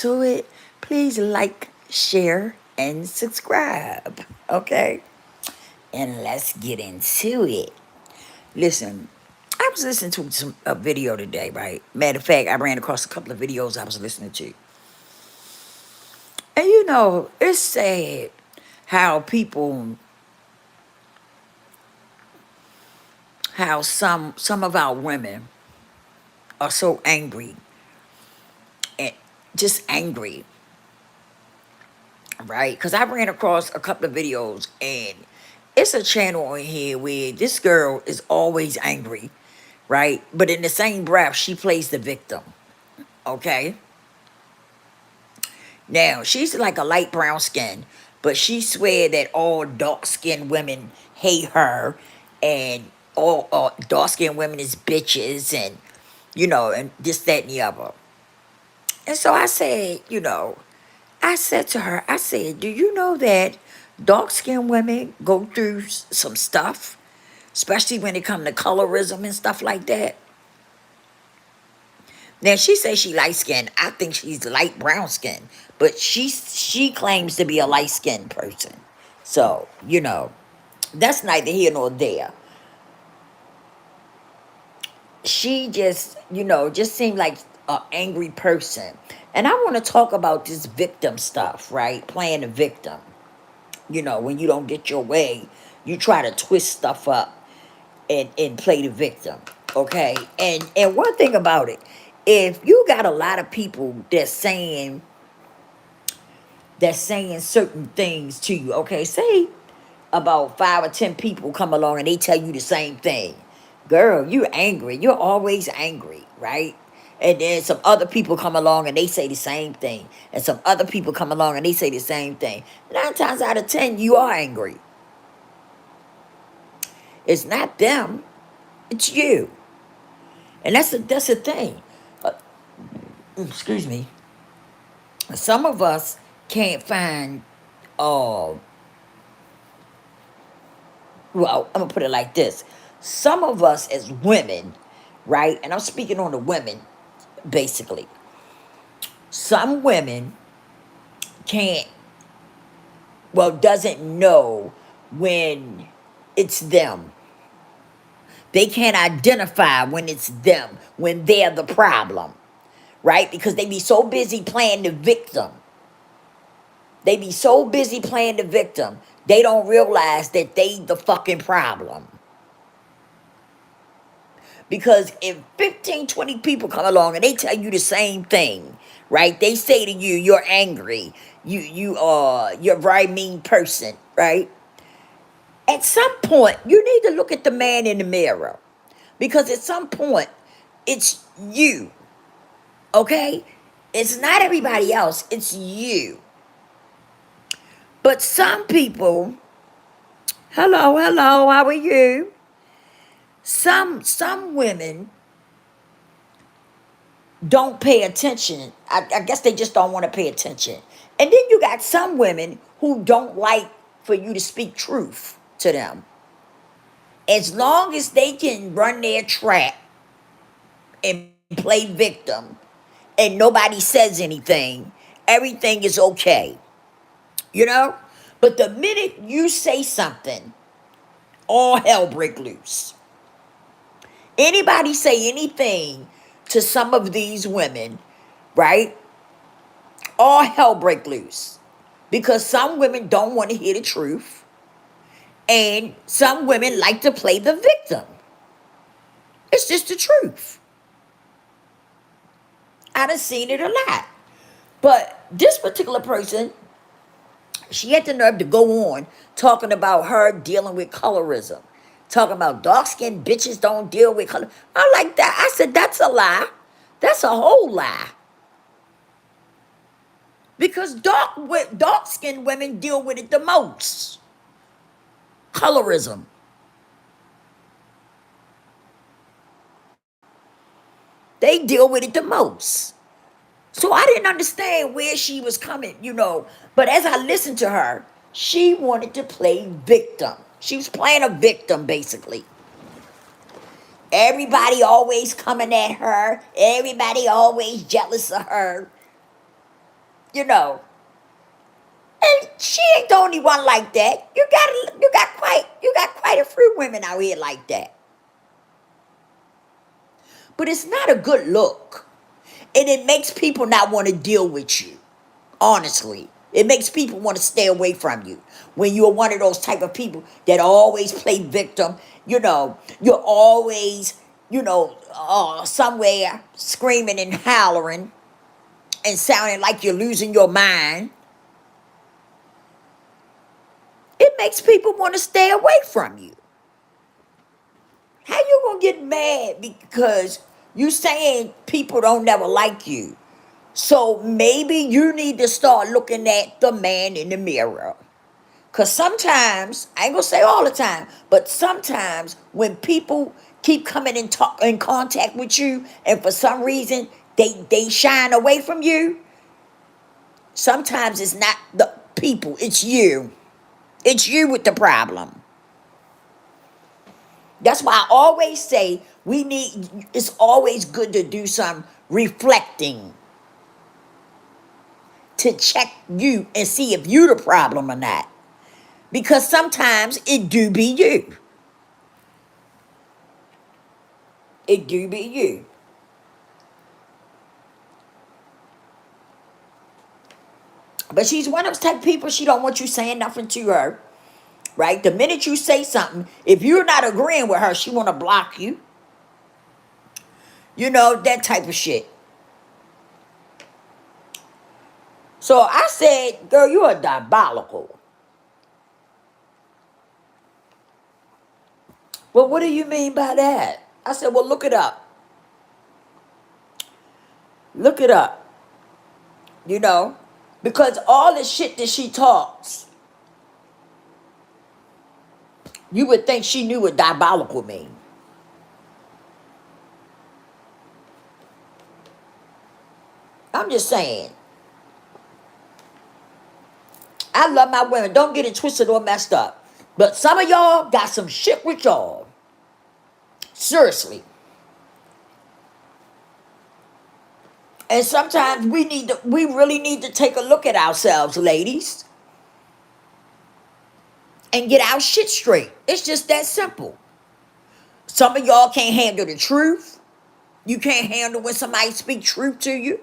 to it, please like, share, and subscribe. Okay? And let's get into it. Listen, I was listening to a video today, right? Matter of fact, I ran across a couple of videos I was listening to. And it's sad how people, how some of our women are so angry and just angry, right? Because I ran across a couple of videos and it's a channel on here where this girl is always angry, right? But in the same breath, she plays the victim, okay? Now, she's like a light brown skin, but she swear that all dark-skinned women hate her and all dark-skinned women is bitches and, and this, that, and the other. And so I said, I said to her, I said, do you know that dark-skinned women go through some stuff, especially when it comes to colorism and stuff like that? Now she says she light skinned. I think she's light brown skin, but she claims to be a light skinned person. So that's neither here nor there. She just seemed like an angry person, and I want to talk about this victim stuff, right? Playing the victim. When you don't get your way, you try to twist stuff up and play the victim. Okay. And one thing about it, if you got a lot of people that's saying certain things to you, okay, say about 5 or 10 people come along and they tell you the same thing. Girl, you're angry. You're always angry, right? And then some other people come along and they say the same thing. And some other people come along and they say the same thing. 9 times out of 10, you are angry. It's not them, it's you. And that's the thing. Uh, excuse me. Some of us can't find, uh, well, I'm gonna put it like this. Some of us as women, right? And I'm speaking on the women, basically. Some women can't, well, doesn't know when it's them. They can't identify when it's them, when they're the problem, right? Because they be so busy playing the victim. They be so busy playing the victim, they don't realize that they the fucking problem. Because if 15, 20 people come along and they tell you the same thing, right? They say to you, you're angry. You're a very mean person, right? At some point, you need to look at the man in the mirror. Because at some point, it's you. Okay? It's not everybody else, it's you. But some people, hello, how are you? Some women don't pay attention. I guess they just don't want to pay attention. And then you got some women who don't like for you to speak truth to them. As long as they can run their trap and play victim and nobody says anything, everything is okay. You know? But the minute you say something, all hell break loose. Anybody say anything to some of these women, right? All hell break loose. Because some women don't want to hear the truth. And some women like to play the victim. It's just the truth. I done seen it a lot. But this particular person, she had the nerve to go on talking about her dealing with colorism. Talking about dark-skinned bitches don't deal with color. I like that. I said, that's a lie. That's a whole lie. Because dark-skinned women deal with it the most. Colorism. They deal with it the most. So I didn't understand where she was coming. But as I listened to her, she wanted to play victim. She was playing a victim, basically. Everybody always coming at her. Everybody always jealous of her. you know. And she ain't the only one like that. You got quite a few women out here like that. But it's not a good look. And it makes people not want to deal with you. Honestly. It makes people want to stay away from you. When you're one of those type of people that always play victim, you're always, somewhere screaming and hollering and sounding like you're losing your mind. It makes people want to stay away from you. How you gonna get mad because you saying people don't never like you? So maybe you need to start looking at the man in the mirror. Cause sometimes, I ain't gonna say all the time, but sometimes when people keep coming in contact with you and for some reason they shine away from you, sometimes it's not the people, it's you. It's you with the problem. That's why I always say it's always good to do some reflecting to check you and see if you the problem or not. Because sometimes it do be you. It do be you. But she's one of those type of people, she don't want you saying nothing to her. Right? The minute you say something, if you're not agreeing with her, she want to block you. That type of shit. So I said, girl, you are diabolical. Well, what do you mean by that? I said, well, look it up. Look it up. Because all the shit that she talks, you would think she knew what diabolical mean. I'm just saying. I love my women. Don't get it twisted or messed up. But some of y'all got some shit with y'all. Seriously. And sometimes we really need to take a look at ourselves, ladies. And get our shit straight. It's just that simple. Some of y'all can't handle the truth. You can't handle when somebody speak truth to you.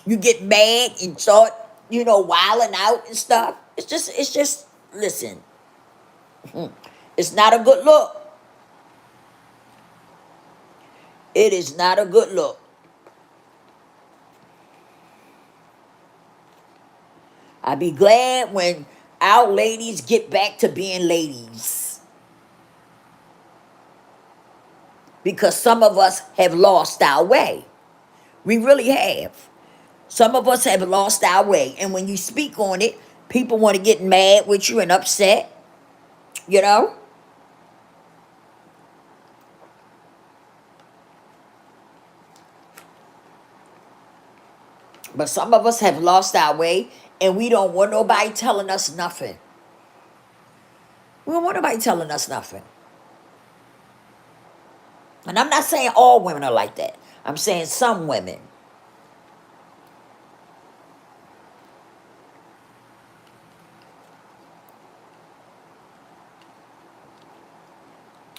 You get mad and start, wilding out and stuff. It's just, listen. It's not a good look. It is not a good look. I'll be glad when our ladies get back to being ladies. Because some of us have lost our way. We really have. Some of us have lost our way. And when you speak on it, people want to get mad with you and upset. But some of us have lost our way and we don't want nobody telling us nothing. We don't want nobody telling us nothing. And I'm not saying all women are like that. I'm saying some women.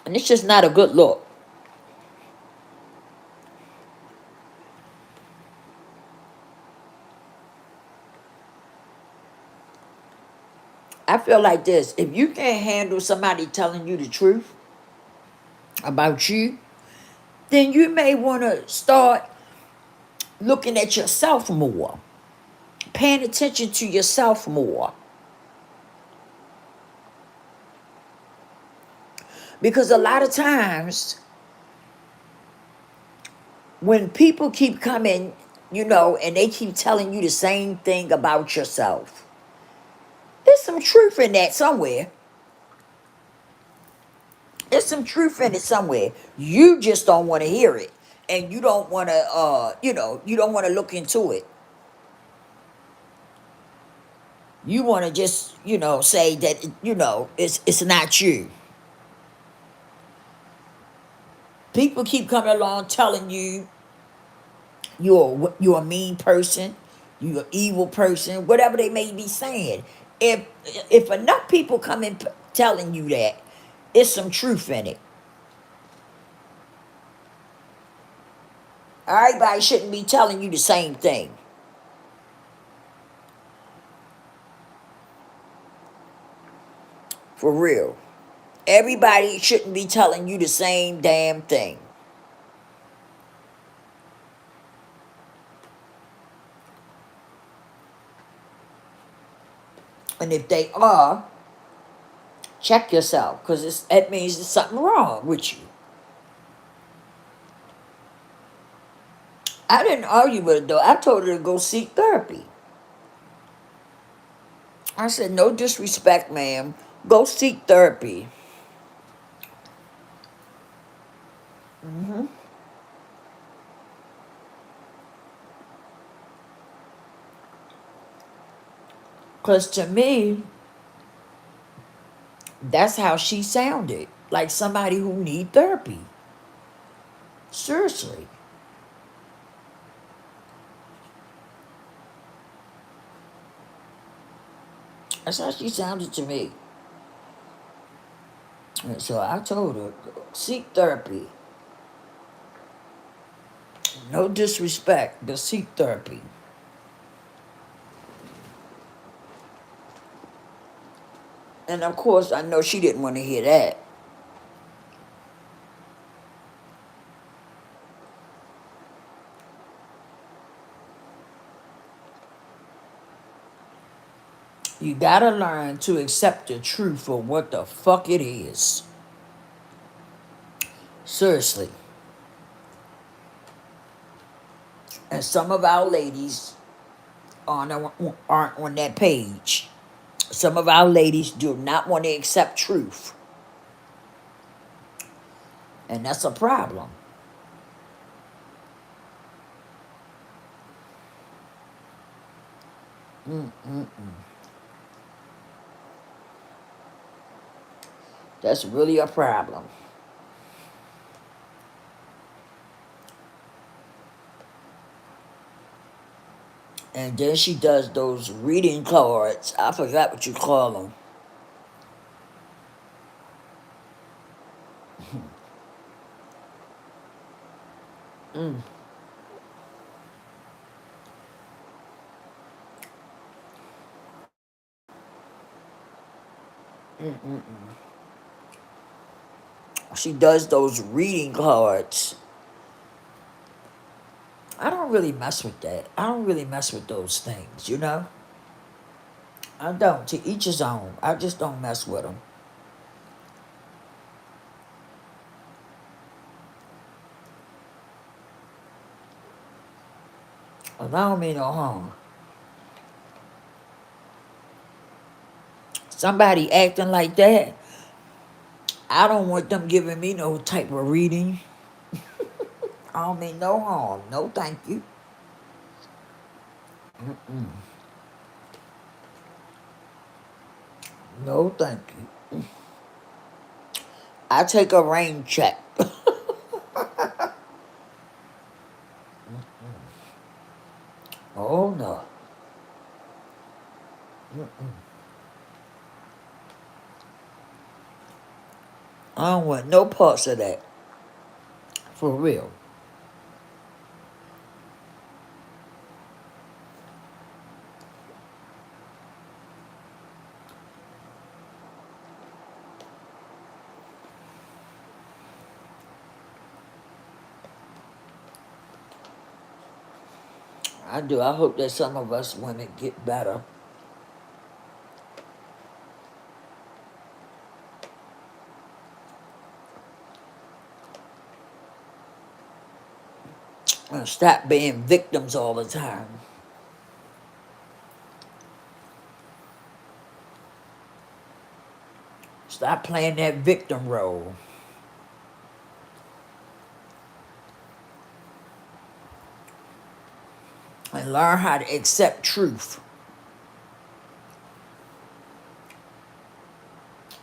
And it's just not a good look. I feel like this. If you can't handle somebody telling you the truth about you, then you may want to start looking at yourself more. Paying attention to yourself more. Because a lot of times, when people keep coming, and they keep telling you the same thing about yourself, there's some truth in that somewhere. There's some truth in it somewhere. You just don't want to hear it. And you don't want to, you don't want to look into it. You want to just, say that, it's not you. People keep coming along telling you you're a mean person. You an evil person, whatever they may be saying. If if enough people come in telling you that, it's some truth in it. Everybody shouldn't be telling you the same thing. For real. Everybody shouldn't be telling you the same damn thing. And if they are, check yourself, because that means there's something wrong with you. I didn't argue with her though. I told her to go seek therapy. I said, no disrespect, ma'am. Go seek therapy. Because to me, that's how she sounded. Like somebody who need therapy. Seriously. That's how she sounded to me. And so I told her, seek therapy. No disrespect, but seek therapy. And of course, I know she didn't want to hear that. You gotta learn to accept the truth for what the fuck it is. Seriously. And some of our ladies aren't on that page. Some of our ladies do not want to accept truth. And that's a problem. That's really a problem. And then she does those reading cards. I forgot what you call them. She does those reading cards. I don't really mess with that. I don't really mess with those things, you know? I don't. To each his own. I just don't mess with them. Allow me no harm. Somebody acting like that, I don't want them giving me no type of reading. I don't mean no harm. No, thank you. No, thank you. I take a rain check. Oh no. I don't want no parts of that. For real. I do. I hope that some of us women get better and stop being victims all the time. Stop playing that victim role and learn how to accept truth.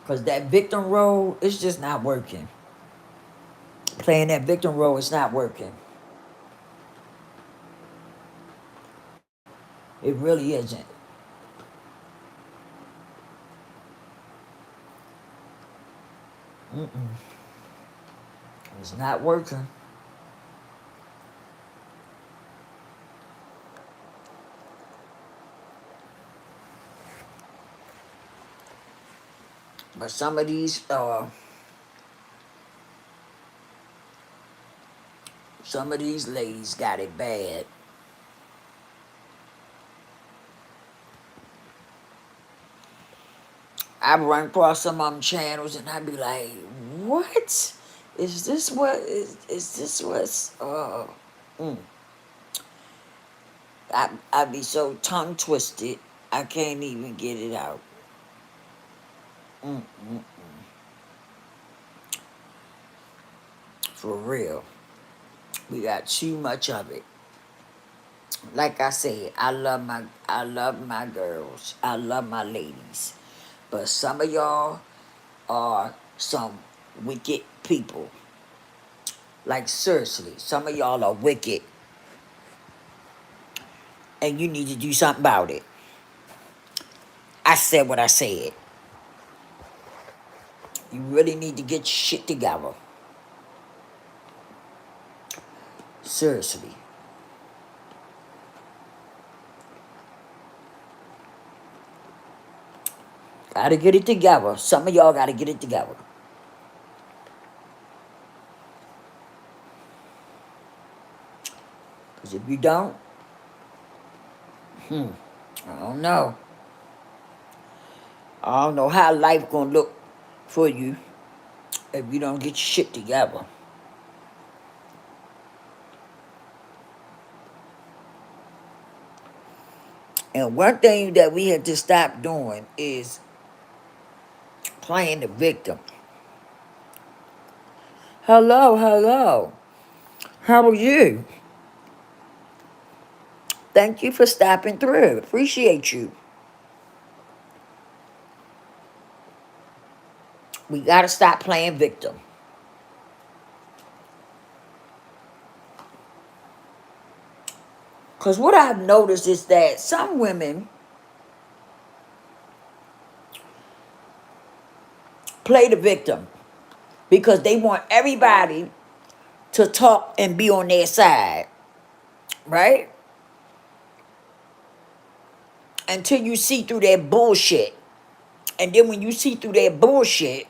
Because that victim role is just not working. Playing that victim role is not working. It really isn't. It's not working. But some of these ladies got it bad. I run across some of them channels and I be like, what? Is this what is this what's mm. I be so tongue twisted I can't even get it out. Mm, mm, for real. We got too much of it. Like I said, I love my girls. I love my ladies. But some of y'all are some wicked people. Like seriously, some of y'all are wicked and you need to do something about it. I said what I said. You really need to get your shit together. Seriously. Gotta get it together. Some of y'all gotta get it together. Because if you don't, I don't know. I don't know how life gonna look for you if you don't get your shit together. And one thing that we had to stop doing is playing the victim. Hello, hello. How are you? Thank you for stopping through. Appreciate you. We gotta stop playing victim. Because what I've noticed is that some women play the victim because they want everybody to talk and be on their side, right? Until you see through their bullshit. And then when you see through their bullshit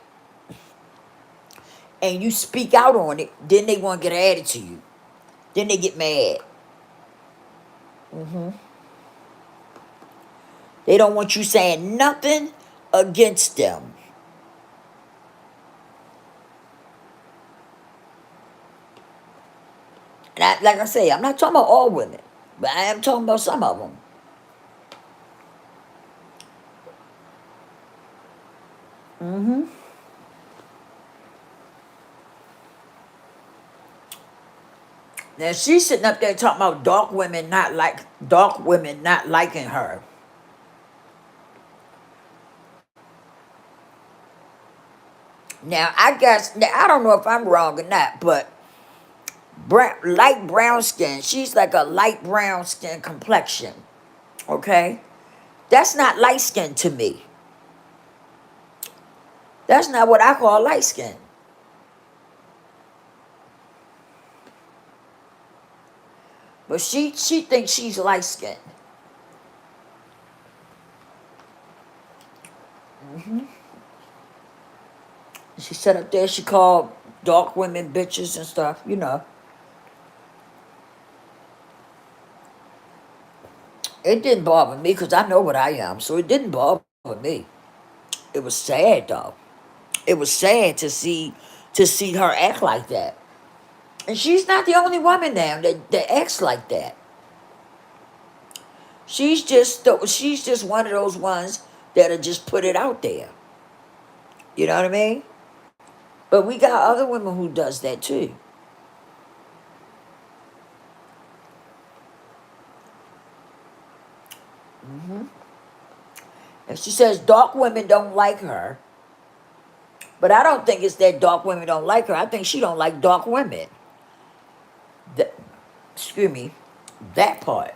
and you speak out on it, then they want to get added to you. Then they get mad. They don't want you saying nothing against them. And like I say, I'm not talking about all women, but I am talking about some of them. Now she's sitting up there talking about dark women not liking her. Now I guess now, I don't know if I'm wrong or not, but light brown skin. She's like a light brown skin complexion. Okay, that's not light skin to me. That's not what I call light skin. But she thinks she's light skinned. She sat up there. She called dark women bitches and stuff. You know, it didn't bother me because I know what I am, so it didn't bother me. It was sad though. It was sad to see her act like that. And she's not the only woman now that acts like that. She's just one of those ones that'll just put it out there. You know what I mean? But we got other women who does that too. And she says dark women don't like her. But I don't think it's that dark women don't like her. I think she don't like dark women. Excuse me, that part.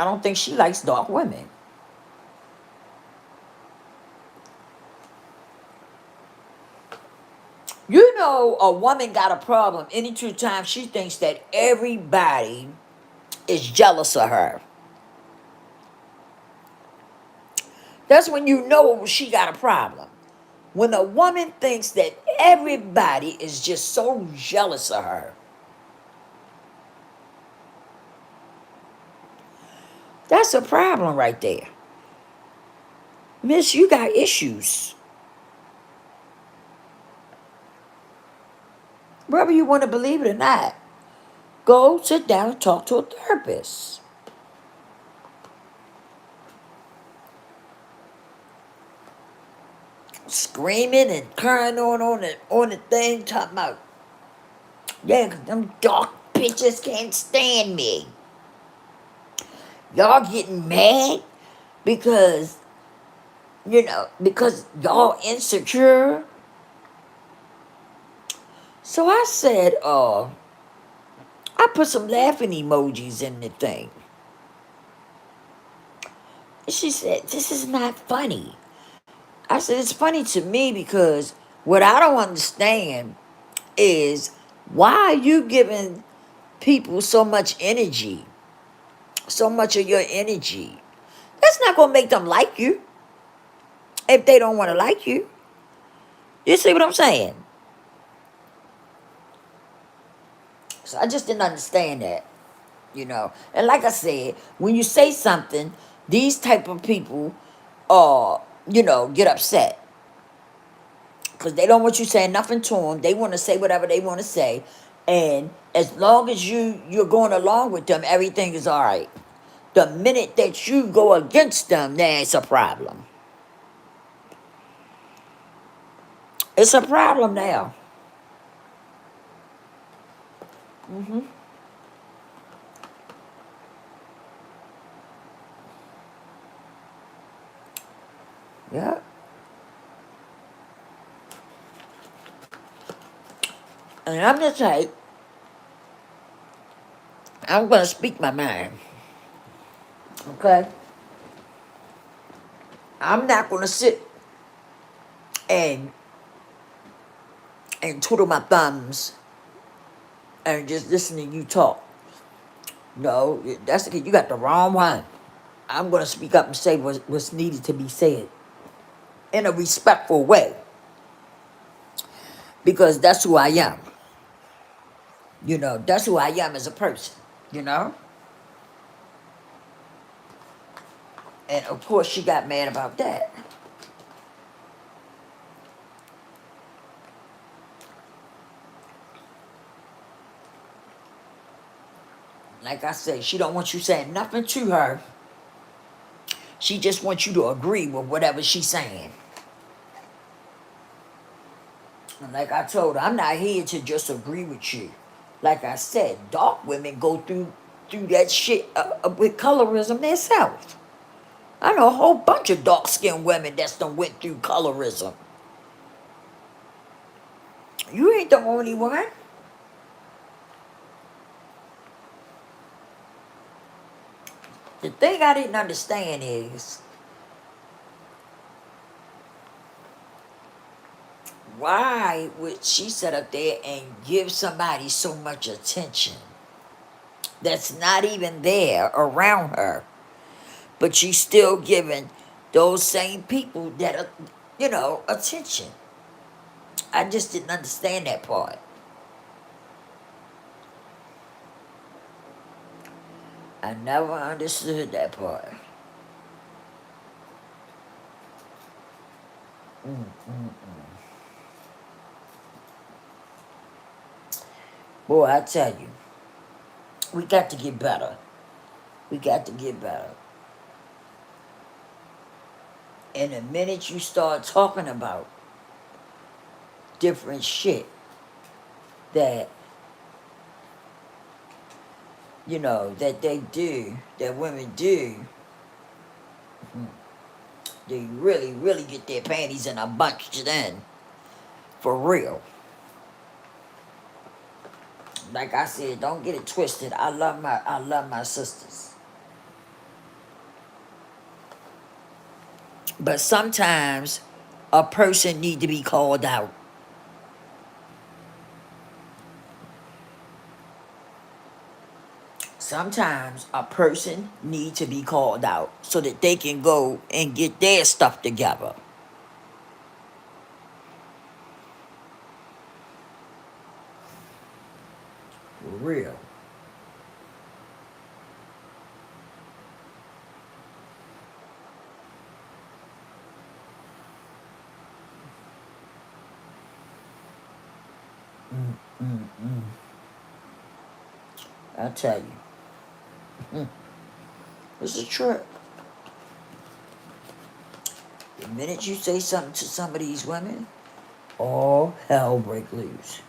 I don't think she likes dark women. You know, a woman got a problem any two times she thinks that everybody is jealous of her. That's when you know she got a problem. When a woman thinks that everybody is just so jealous of her, that's a problem right there. Miss, you got issues. Whether you want to believe it or not, go sit down and talk to a therapist. Screaming and crying on the thing, talking about, yeah, 'cause them dark bitches can't stand me. Y'all getting mad because, because y'all insecure. So I said, I put some laughing emojis in the thing. She said, this is not funny. I said, it's funny to me because what I don't understand is why are you giving people so much energy, so much of your energy? That's not going to make them like you if they don't want to like you. You see what I'm saying? So I just didn't understand that. And like I said, when you say something, these type of people, get upset because they don't want you saying nothing to them. They want to say whatever they want to say, and as long as you're going along with them, everything is all right. The minute that you go against them, there's a problem. It's a problem now. Yeah. And I'm the type, I'm going to speak my mind. Okay? I'm not going to sit and twiddle my thumbs and just listen to you talk. No, that's the you got the wrong one. I'm going to speak up and say what's needed to be said in a respectful way because that's who I am. That's who I am as a person, you know? And of course, she got mad about that. Like I said, she don't want you saying nothing to her. She just wants you to agree with whatever she's saying. And like I told her, I'm not here to just agree with you. Like I said, dark women go through that shit with colorism themselves. I know a whole bunch of dark-skinned women that's done went through colorism. You ain't the only one. The thing I didn't understand is why would she sit up there and give somebody so much attention that's not even there around her, but she's still giving those same people that are, attention. I just didn't understand that part. I never understood that part. Boy, I tell you, we got to get better. We got to get better. And the minute you start talking about different shit that, that they do, that women do, they really, really get their panties in a bunch then. For real. Like I said, don't get it twisted. I love my sisters. But sometimes a person need to be called out. Sometimes a person need to be called out so that they can go and get their stuff together. For real. I tell you, it's a trip. The minute you say something to some of these women, all hell break loose.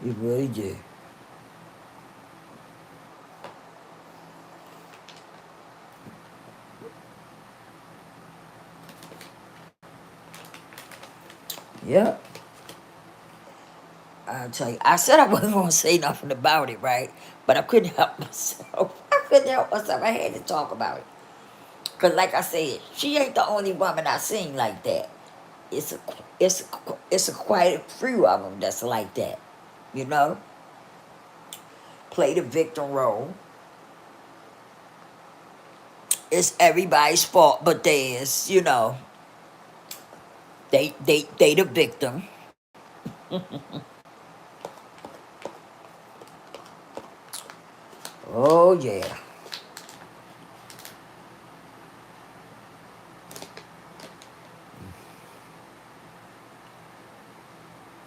You really do. Yep. I tell you, I said I wasn't gonna say nothing about it, right? But I couldn't help myself. I couldn't help myself. I had to talk about it. Cause like I said, she ain't the only woman I seen like that. It's a, it's a quite a few of them that's like that. You know, play the victim role. It's everybody's fault but theirs. You know, they the victim. Oh yeah.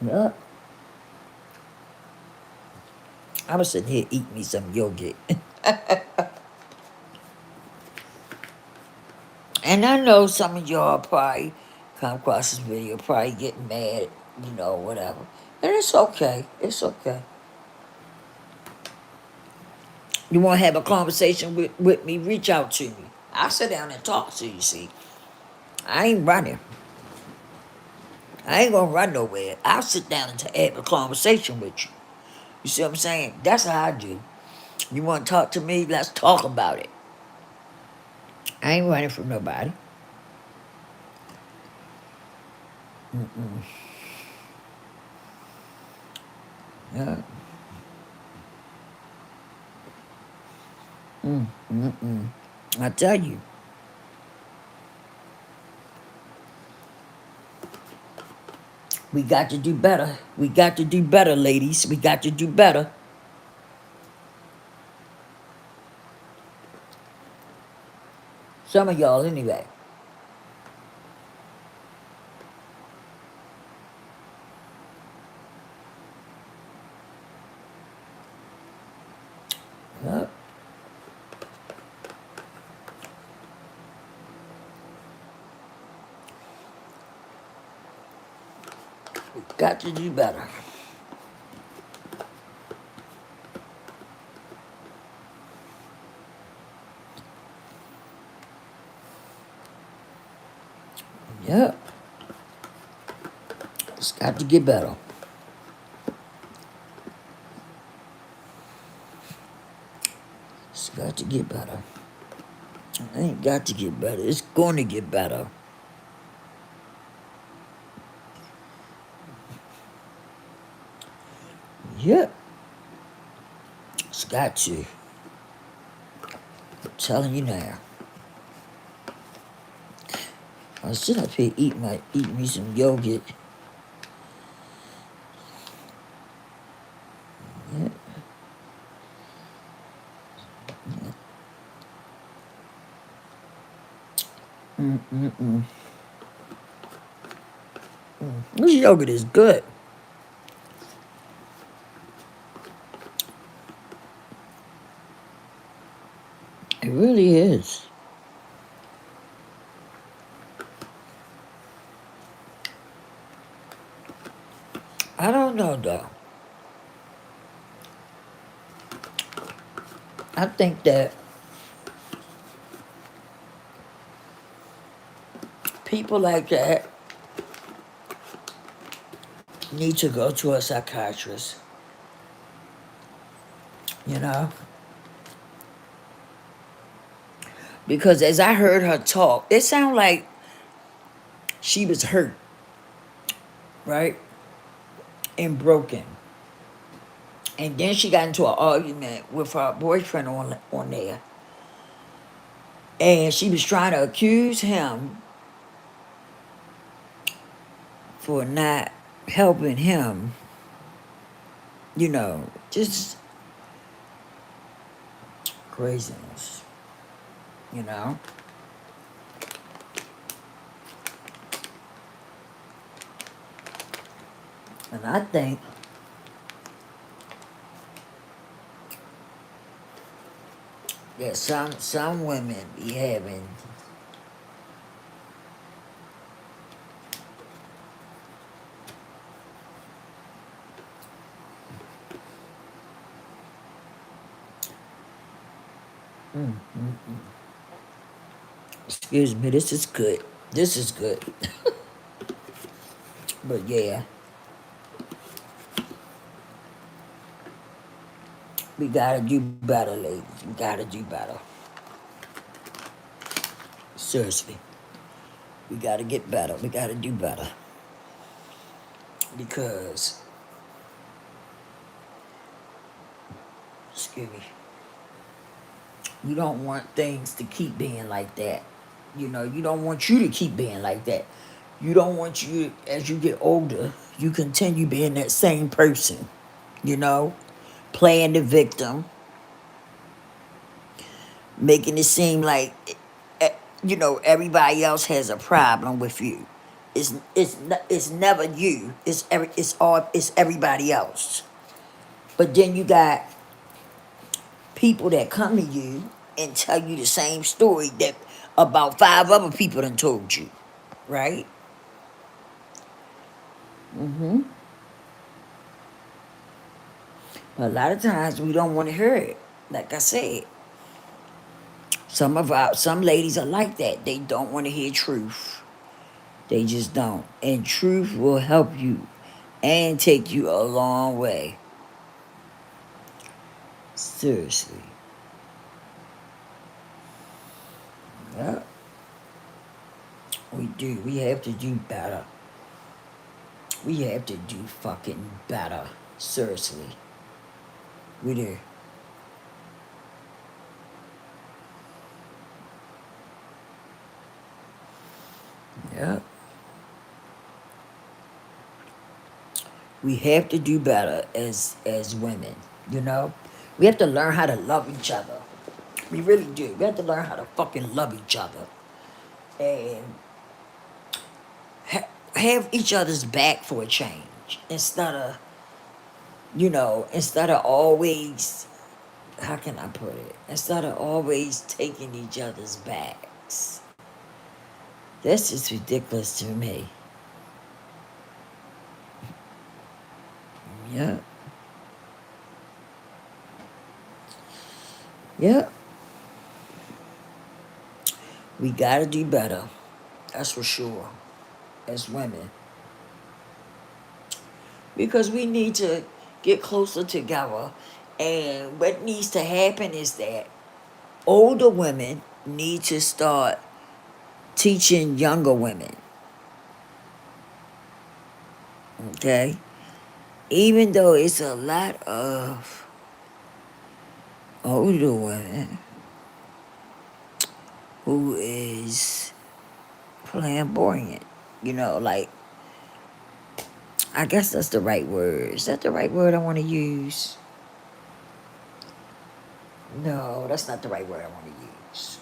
Yep. I was sitting here eating me some yogurt. And I know some of y'all probably come across this video, probably getting mad, you know, whatever. And it's okay. It's okay. You want to have a conversation with me, reach out to me. I'll sit down and talk to you, see. I ain't running. I ain't going to run nowhere. I'll sit down and have a conversation with you. You see what I'm saying? That's how I do. You want to talk to me? Let's talk about it. I ain't running from nobody. Yeah. I tell you. We got to do better. We got to do better, ladies. We got to do better. Some of y'all, anyway. Yep. We got to do better. Yep. It's got to get better. It's got to get better. It ain't got to get better. It's going to get better. Yep. It's got to. I'm telling you now. I was sitting up here eating me some yogurt. Yeah. This yogurt is good. It really is. I don't know though. I think that people like that need to go to a psychiatrist. You know? Because as I heard her talk, it sounded like she was hurt, right? And broken. And then she got into an argument with her boyfriend on there. And she was trying to accuse him for not helping him, just craziness, you know? And I think that some women be having excuse me, this is good. This is good. But yeah, we gotta do better, ladies. We gotta do better. Seriously. We gotta get better. We gotta do better. Because, excuse me, you don't want things to keep being like that. You don't want you to keep being like that. You don't want you, as you get older, you continue being that same person, you know, playing the victim, making it seem like, everybody else has a problem with you. It's never you. It's everybody else. But then you got people that come to you and tell you the same story that about five other people done told you, right? A lot of times we don't want to hear it. Like I said, some ladies are like that. They don't want to hear truth. They just don't. And truth will help you and take you a long way. Seriously. Yeah, we do. We have to do better. We have to do fucking better. Seriously. We do. Yeah. We have to do better as women, you know? We have to learn how to love each other. We really do. We have to learn how to fucking love each other. And have each other's back for a change. Instead of always, how can I put it? Instead of always taking each other's backs. That's just ridiculous to me. Yeah. Yeah. We gotta do better. That's for sure. As women. Because we need to get closer together. And what needs to happen is that older women need to start teaching younger women. Okay? Even though it's a lot of older women who is flamboyant, like, I guess that's the right word. Is that the right word I want to use? No, that's not the right word I want to use.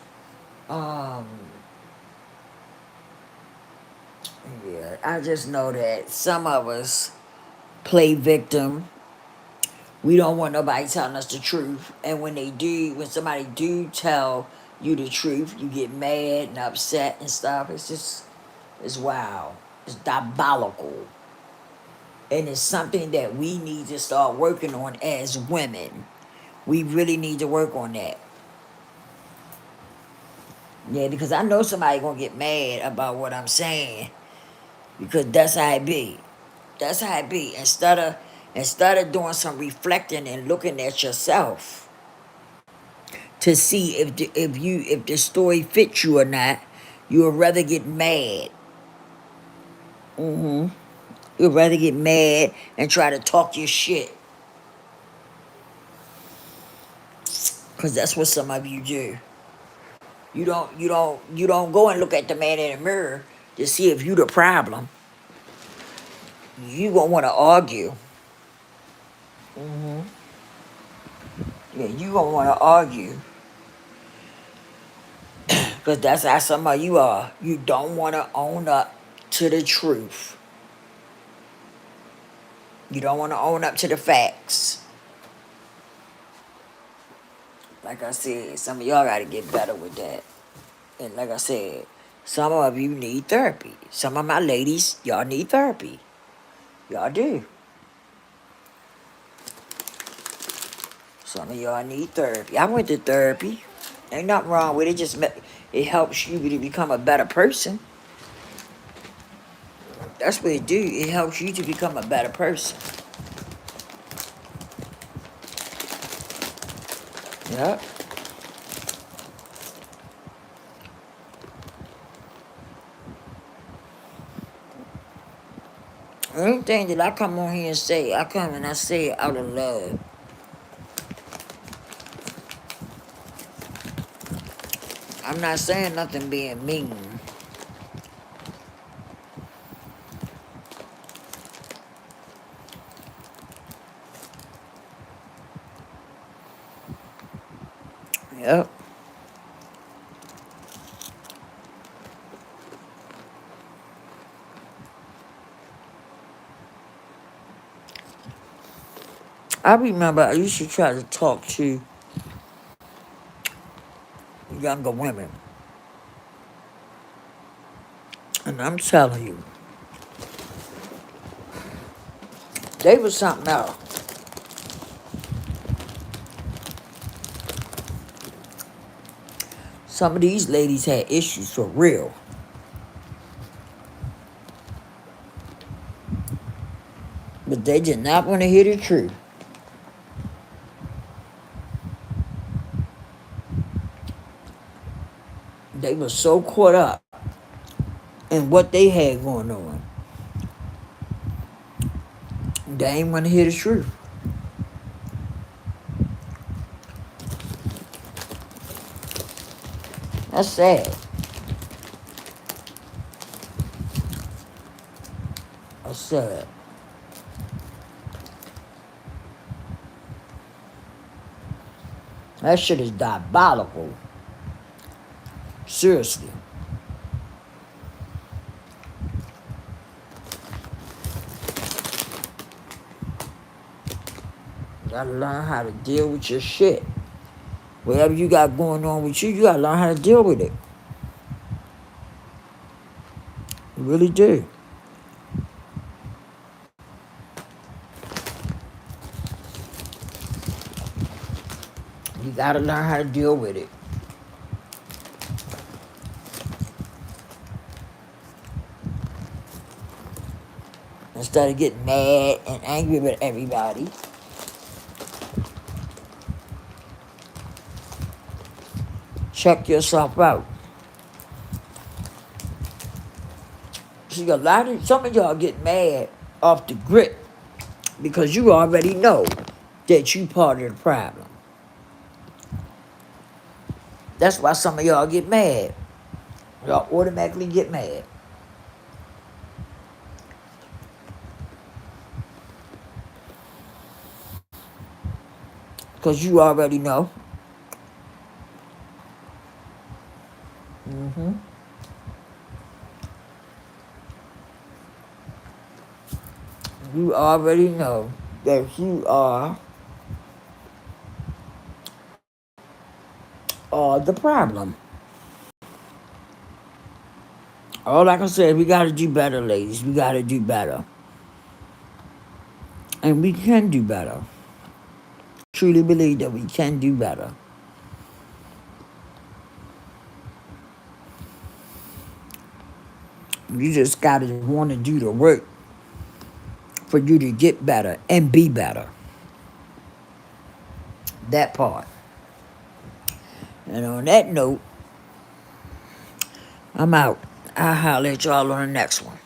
Um, yeah, I just know that some of us play victim. We don't want nobody telling us the truth. And when somebody do tell you the truth, you get mad and upset and stuff. It's wild. It's diabolical. And it's something that we need to start working on as women. We really need to work on that. Yeah, because I know somebody gonna get mad about what I'm saying. Because that's how it be. That's how it be. Instead of doing some reflecting and looking at yourself, to see if the story fits you or not. You would rather get mad. You'd rather get mad and try to talk your shit. Cause that's what some of you do. You don't go and look at the man in the mirror to see if you the problem. You gonna wanna argue. Yeah, you gonna wanna argue. Cause that's how some of you are. You don't wanna own up to the truth. You don't wanna own up to the facts. Like I said, some of y'all gotta get better with that. And like I said, some of you need therapy. Some of my ladies, y'all need therapy. Y'all do. Some of y'all need therapy. I went to therapy. Ain't nothing wrong with it. It helps you to become a better person. That's what it do. It helps you to become a better person. Yep. Anything that I come on here and say, I come and I say it out of love. I'm not saying nothing being mean. Yep. I remember I used to try to talk to younger women. And I'm telling you, they was something else. Some of these ladies had issues for real. But they did not want to hear the truth. They were so caught up in what they had going on. They ain't want to hear the truth. That's sad. That's sad. That shit is diabolical. Seriously. You gotta learn how to deal with your shit. Whatever you got going on with you, you gotta learn how to deal with it. You really do. You gotta learn how to deal with it. Instead of getting mad and angry with everybody, check yourself out. See, some of y'all get mad off the grip because you already know that you part of the problem. That's why some of y'all get mad. Y'all automatically get mad. Because you already know. You already know that you are the problem. All I can say is we gotta do better, ladies. We gotta do better. And we can do better. Truly believe that we can do better. You just gotta want to do the work for you to get better and be better. That part. And on that note, I'm out. I'll holler at y'all on the next one.